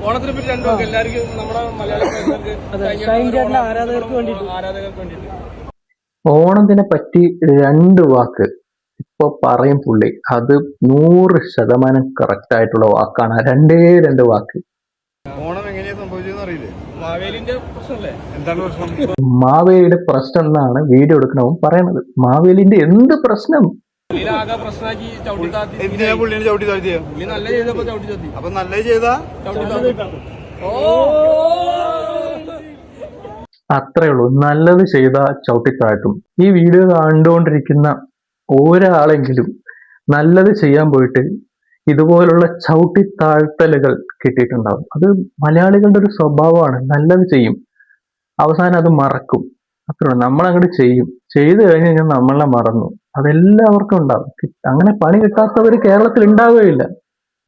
ഓണത്തിനെ പറ്റി രണ്ടു വാക്ക് എല്ലാവർക്കും നമ്മുടെ മലയാള ആരാധകർക്ക് വേണ്ടിയിട്ട്. ഓണത്തിനെ പറ്റി 2 വാക്ക് ഇപ്പൊ പറയും പുള്ളി. അത് 100% കറക്റ്റ് ആയിട്ടുള്ള വാക്കാണ്. 2 വാക്ക്. ഓണം എങ്ങനെയാ സംഭവിച്ചതെന്ന് അറിയില്ലേ? മാവേലിന്റെ പ്രശ്നമല്ലേ? എന്താണ് പ്രശ്നം? മാവേലിയുടെ പ്രശ്നം എന്നാണ് വീഡിയോ എടുക്കണവും പറയണത്. മാവേലിന്റെ എന്ത് പ്രശ്നം? എന്തിനാ പുള്ളിനെ ചവിട്ടി താഴ്ത്തിയ? നല്ല ചെയ്തപ്പോ ചവിട്ടി താഴ്ത്തി. അപ്പൊ നല്ല ചെയ്താ അത്രേ ഉള്ളൂ. നല്ലത് ചെയ്ത ചവിട്ടിത്താഴ്ത്തും. ഈ വീഡിയോ കണ്ടുകൊണ്ടിരിക്കുന്ന ഒരാളെങ്കിലും നല്ലത് ചെയ്യാൻ പോയിട്ട് ഇതുപോലുള്ള ചവിട്ടിത്താഴ്ത്തലുകൾ കിട്ടിയിട്ടുണ്ടാവും. അത് മലയാളികളുടെ ഒരു സ്വഭാവമാണ്. നല്ലത് ചെയ്യും, അവസാനം അത് മറക്കും. അത്രേ ഉള്ളൂ. നമ്മളങ്ങോട്ട് ചെയ്തു കഴിഞ്ഞ് കഴിഞ്ഞാൽ നമ്മളെ മറന്നു. അതെല്ലാവർക്കും ഉണ്ടാവും. അങ്ങനെ പണി കിട്ടാത്തവർ കേരളത്തിൽ ഉണ്ടാവുകയില്ല.